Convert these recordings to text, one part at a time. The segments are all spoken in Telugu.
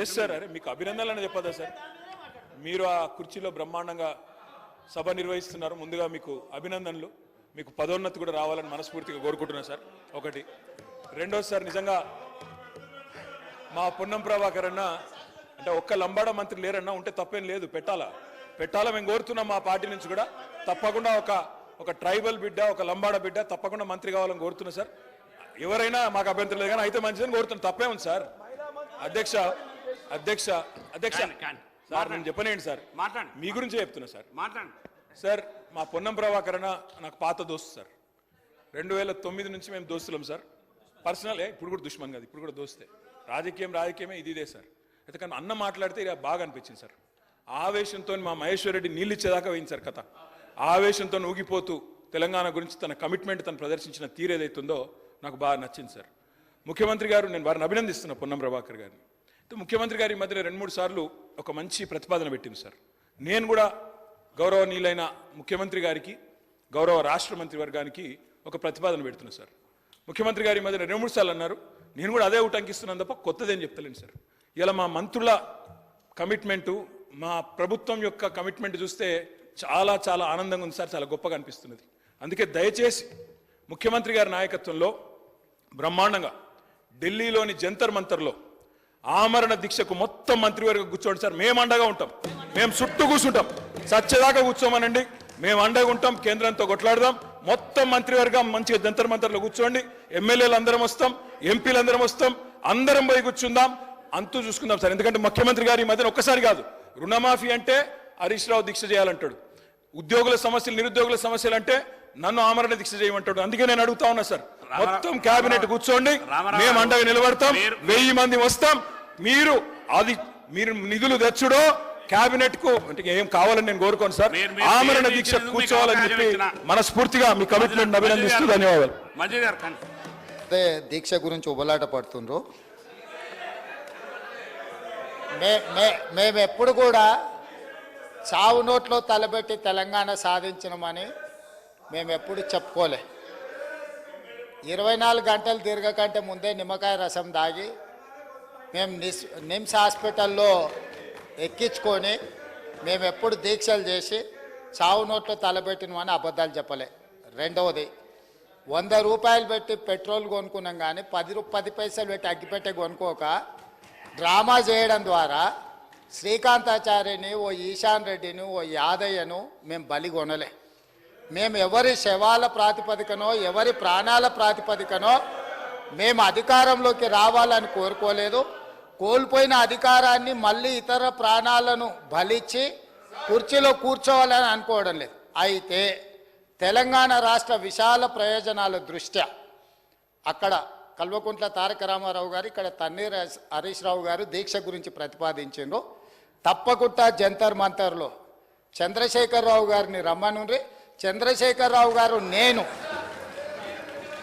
ఎస్ సార్, అరే మీకు అభినందనలు చెప్పదా సార్? మీరు ఆ కుర్చీలో బ్రహ్మాండంగా సభ నిర్వహిస్తున్నారు. ముందుగా మీకు అభినందనలు. మీకు పదోన్నతి కూడా రావాలని మనస్ఫూర్తిగా కోరుకుంటున్నాను సార్. ఒకటి. రెండోది సార్, నిజంగా మా పొన్నం ప్రభాకర్ అన్న అంటే ఒక్క లంబాడ మంత్రి లేరన్నా, ఉంటే తప్పేం లేదు, పెట్టాలా మేము కోరుతున్నాం. మా పార్టీ నుంచి కూడా తప్పకుండా ఒక ట్రైబల్ బిడ్డ, ఒక లంబాడ బిడ్డ తప్పకుండా మంత్రి కావాలని కోరుతున్నా సార్. ఎవరైనా మాకు అభ్యంతరం లేదు, కానీ అయితే మంచిదని కోరుతున్నాను. తప్పే ఉంది సార్. అధ్యక్ష సార్, నేను చెప్పనేయండి సార్, మీ గురించే చెప్తున్నా సార్. సార్, మా పొన్నం ప్రభాకర్ అన్న నాకు పాత దోస్తు సార్. 2009 నుంచి మేము దోస్తులం సార్. పర్సనల్, ఇప్పుడు కూడా దుష్మన్ కాదు, ఇప్పుడు కూడా దోస్తే. రాజకీయమే ఇదే సార్. అయితే కానీ అన్న మాట్లాడితే ఇలా బాగా అనిపించింది సార్. ఆవేశంతో మా మహేశ్వర్ రెడ్డి నీళ్ళు ఇచ్చేదాకా పోయింది సార్ కథ. ఆవేశంతో ఊగిపోతూ తెలంగాణ గురించి తన కమిట్మెంట్ తను ప్రదర్శించిన తీరు ఏదైతుందో నాకు బాగా నచ్చింది సార్. ముఖ్యమంత్రి గారు, నేను వారిని అభినందిస్తున్నా పొన్నం ప్రభాకర్ గారిని. ముఖ్యమంత్రి గారి మధ్యలో 2-3 సార్లు ఒక మంచి ప్రతిపాదన పెట్టింది సార్. నేను కూడా గౌరవనీయులైన ముఖ్యమంత్రి గారికి, గౌరవ రాష్ట్ర మంత్రి వర్గానికి ఒక ప్రతిపాదన పెడుతున్నా సార్. ముఖ్యమంత్రి గారి మధ్యలో 2-3 సార్లు అన్నారు, నేను కూడా అదే ఉటంకిస్తున్నాను తప్ప కొత్తదేం చెప్తలేను సార్. ఇలా మా మంత్రుల కమిట్మెంటు, మా ప్రభుత్వం యొక్క కమిట్మెంట్ చూస్తే చాలా చాలా ఆనందంగా ఉంది సార్, చాలా గొప్పగా అనిపిస్తున్నది. అందుకే దయచేసి ముఖ్యమంత్రి గారి నాయకత్వంలో బ్రహ్మాండంగా ఢిల్లీలోని జంతర్ మంతర్లో ఆమరణ దీక్షకు మొత్తం మంత్రివర్గం కూర్చోండి సార్. మేము అండగా ఉంటాం, మేము చుట్టూ కూర్చుంటాం, సచ్చేదాకా కూర్చోమనండి, మేము అండగా ఉంటాం. కేంద్రంతో కొట్లాడదాం. మొత్తం మంత్రివర్గం మంచిగా జంతర్ మంతర్లో కూర్చోండి. ఎమ్మెల్యేలు అందరం వస్తాం, ఎంపీలు అందరం వస్తాం, అందరం పోయి కూర్చుందాం, అంతూ చూసుకుందాం సార్. ఎందుకంటే ముఖ్యమంత్రి గారి మధ్యన ఒక్కసారి కాదు, రుణమాఫీ అంటే హరీష్ రావు దీక్ష చేయాలంటాడు, ఉద్యోగుల సమస్యలు, నిరుద్యోగుల సమస్యలు అంటే నన్ను ఆమరణ దీక్ష చేయమంటాడు. అందుకే నేను అడుగుతా ఉన్నా సార్, మొత్తం కేబినెట్ కూర్చోండి, మేము అండగా నిలబడతాం, 1000 మంది వస్తాం. మీరు నిధులు తెచ్చుడో కేబినెట్ కు అంటే ఏం కావాలని నేను కోరుకోను సార్. ఆమరణ దీక్ష కూర్చోవాలని చెప్పి మనస్ఫూర్తిగా మీ కమిట్మెంట్ అభినందిస్తూ ధన్యవాదాలు. దీక్ష గురించి ఉబలాట పడుతుండ్రు. మేము ఎప్పుడు కూడా చావు నోట్లో తలబెట్టి తెలంగాణ సాధించినమని మేము ఎప్పుడు చెప్పుకోలే. 24 గంటలు తిరగకంటే ముందే నిమ్మకాయ రసం దాగి మేము నిమ్స్ హాస్పిటల్లో ఎక్కించుకొని మేము ఎప్పుడు దీక్షలు చేసి చావు నోట్లో తలబెట్టినమని అబద్ధాలు చెప్పలే. రెండవది, 100 రూపాయలు పెట్టి పెట్రోల్ కొనుక్కున్నాం, కానీ 10 పైసలు పెట్టి అగ్గిపెట్టే కొనుక్కోక డ్రామా చేయడం ద్వారా శ్రీకాంతాచార్యని, ఓ ఈశాన్ రెడ్డిని, ఓ యాదయ్యను మేము బలి కొనలే. మేము ఎవరి శవాల ప్రాతిపదికనో, ఎవరి ప్రాణాల ప్రాతిపదికనో మేము అధికారంలోకి రావాలని కోరుకోలేదు. కోల్పోయిన అధికారాన్ని మళ్ళీ ఇతర ప్రాణాలను బలిచ్చి కుర్చీలో కూర్చోవాలని అనుకోవడం లేదు. అయితే తెలంగాణ రాష్ట్ర విశాల ప్రయోజనాల దృష్ట్యా అక్కడ కల్వకుంట్ల తారక రామారావు గారు, ఇక్కడ తన్నీర్ హరీష్ రావు గారు దీక్ష గురించి ప్రతిపాదించారు. తప్పకుండా జంతర్ మంతర్లో చంద్రశేఖరరావు గారిని రమ్మనుండ్రి. చంద్రశేఖరరావు గారు, నేను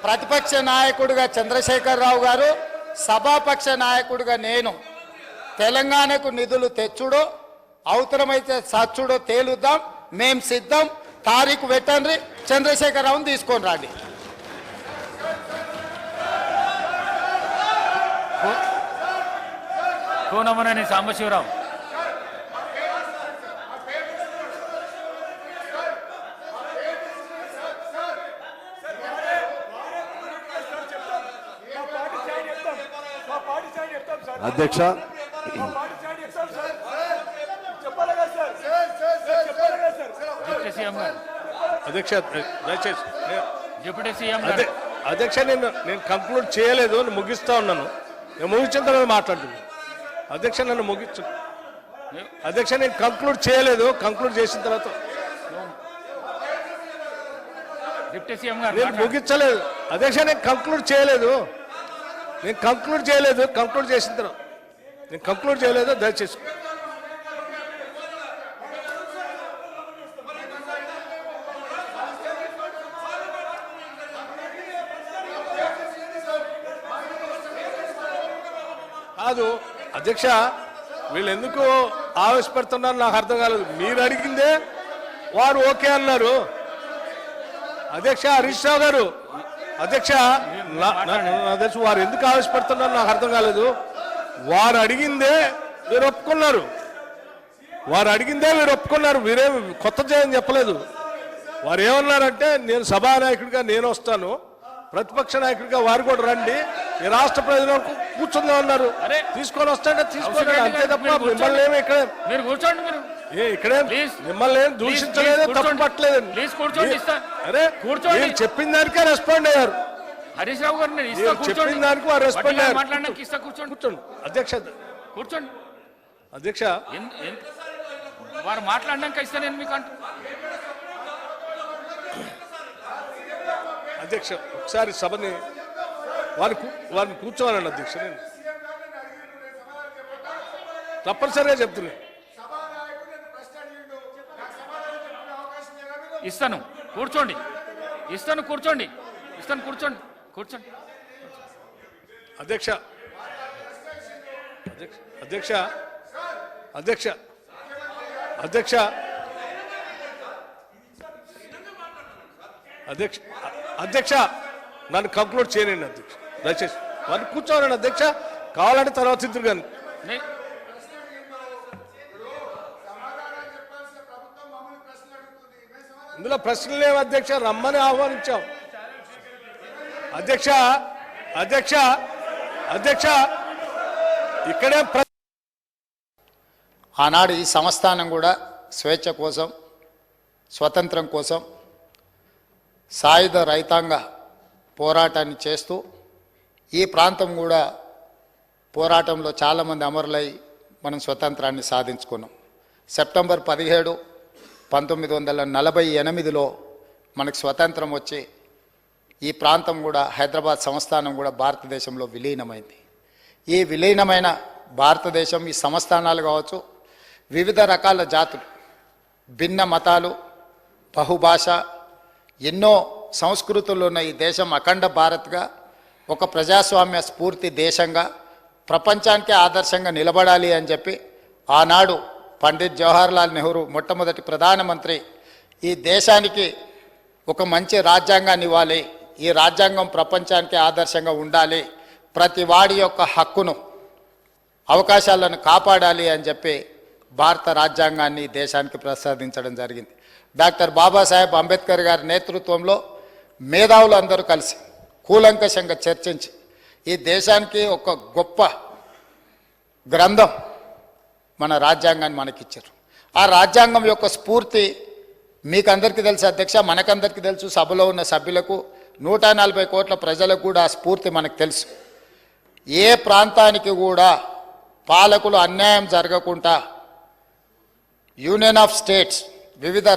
ప్రతిపక్ష నాయకుడిగా చంద్రశేఖరరావు గారు, సభాపక్ష నాయకుడిగా నేను తెలంగాణకు నిధులు తెచ్చుడో అవసరమైతే సచ్చుడో తేలుద్దాం. మేం సిద్ధం. తారీఖు పెట్టండి, చంద్రశేఖరరావుని తీసుకొని రండి. కోనమనేని సాంబశివరావు. అధ్యక్ష, అధ్యక్ష నేను కంక్లూడ్ చేయలేదు, ముగిస్తా ఉన్నాను. నేను ముగించిన తర్వాత మాట్లాడుతున్నాను. అధ్యక్ష నేను కంక్లూడ్ చేయలేదు, కంక్లూడ్ చేసిన తర్వాత నేను ముగించలేదు. అధ్యక్ష నేను కంక్లూడ్ చేయలేదు, కంక్లూడ్ చేసిన తర్వాత నేను కంక్లూడ్ చేయలేదు. దయచేసి కాదు అధ్యక్ష, వీళ్ళు ఎందుకు ఆవేశపడుతున్నారు నాకు అర్థం కాలేదు. మీరు అడిగిందే వారు ఓకే అన్నారు. అధ్యక్ష హరీష్ రావు గారు, అధ్యక్ష వారు ఎందుకు ఆవేశపడుతున్నారు నాకు అర్థం కాలేదు. వారు అడిగిందే మీరు ఒప్పుకున్నారు. వీరేం కొత్త చేయని చెప్పలేదు. వారు ఏమన్నారంటే నేను సభానాయకుడిగా నేను వస్తాను, ప్రతిపక్ష నాయకుడిగా వారు కూడా రండి, ఈ రాష్ట్ర ప్రజలకు కూర్చుందాం అన్నారు. తీసుకొని వస్తాంటే తీసుకొని అంతే తప్ప మిమ్మల్ని ఏమి ఇక్కడ మీరు కూర్చోండి. మీరు ఇక్కడే మిమ్మల్ని ఏం దూషించలేదు, తప్పు పట్టలేదు. ప్లీజ్ కూర్చోండి. అరే కూర్చోండి. మీరు చెప్పిన దానికే రెస్పాండ్ అయ్యారు. హరీష్ రావు గారు నేను ఇస్తా, మీరు కూర్చోండి. చెప్పిన దానికి వారు రెస్పాండ్ అయ్యారు. మాట్లాడడానికి ఇస్తా, కూర్చోండి. కూర్చోండి అధ్యక్ష. కూర్చోండి అధ్యక్ష వారు మాట్లాడినాక ఇస్తా నేను మీకు అంటూ. అధ్యక్ష ఒకసారి సభని వారిని కూర్చోవాలండి అధ్యక్ష. నేను తప్పనిసరిగా చెప్తున్నా. ఇస్తాను కూర్చోండి. కూర్చోండి. అధ్యక్ష అధ్యక్ష అధ్యక్ష అధ్యక్ష అధ్యక్ష అధ్యక్ష నన్ను కంక్లూడ్ చేయనండి అధ్యక్ష, దయచేసి వారిని కూర్చోవాలండి అధ్యక్ష. కావాలంటే తర్వాత ఇద్దరు కానీ ఇందులో ప్రశ్నలు లేవు అధ్యక్ష. రమ్మని ఆహ్వానించాం అధ్యక్ష. అధ్యక్ష అధ్యక్ష ఇక్కడే ఆనాడు ఈ సంస్థానం కూడా స్వేచ్ఛ కోసం, స్వతంత్రం కోసం సాయుధ రైతాంగ పోరాటాన్ని చేస్తూ ఈ ప్రాంతం కూడా పోరాటంలో చాలామంది అమరులై మనం స్వతంత్రాన్ని సాధించుకున్నాం. సెప్టెంబర్ 17, 1948లో మనకు స్వతంత్రం వచ్చి ఈ ప్రాంతం కూడా, హైదరాబాద్ సంస్థానం కూడా భారతదేశంలో విలీనమైంది. ఈ విలీనమైన భారతదేశం, ఈ సంస్థానాలు కావచ్చు, వివిధ రకాల జాతులు, భిన్న మతాలు, బహుభాష, ఎన్నో సంస్కృతులు ఉన్న ఈ దేశం అఖండ భారత్గా, ఒక ప్రజాస్వామ్య స్ఫూర్తి దేశంగా, ప్రపంచానికే ఆదర్శంగా నిలబడాలి అని చెప్పి ఆనాడు పండిత్ జవహర్లాల్ నెహ్రూ మొట్టమొదటి ప్రధానమంత్రి ఈ దేశానికి ఒక మంచి రాజ్యాంగాన్ని ఇవ్వాలి, ఈ రాజ్యాంగం ప్రపంచానికి ఆదర్శంగా ఉండాలి, ప్రతి వాడి యొక్క హక్కును, అవకాశాలను కాపాడాలి అని చెప్పి భారత రాజ్యాంగాన్ని దేశానికి ప్రసాదించడం జరిగింది. డాక్టర్ బాబాసాహెబ్ అంబేద్కర్ గారి నేతృత్వంలో మేధావులు అందరూ కలిసి కూలంకషంగా చర్చించి ఈ దేశానికి ఒక గొప్ప గ్రంథం మన రాజ్యాంగాన్ని మనకిచ్చారు. ఆ రాజ్యాంగం యొక్క స్ఫూర్తి మీకు అందరికీ తెలుసు అధ్యక్ష, మనకందరికీ తెలుసు, సభలో ఉన్న సభ్యులకు, 140 కోట్ల ప్రజలకు కూడా ఆ స్ఫూర్తి మనకు తెలుసు. ఏ ప్రాంతానికి కూడా పాలకులు అన్యాయం జరగకుండా యూనియన్ ఆఫ్ స్టేట్స్, వివిధ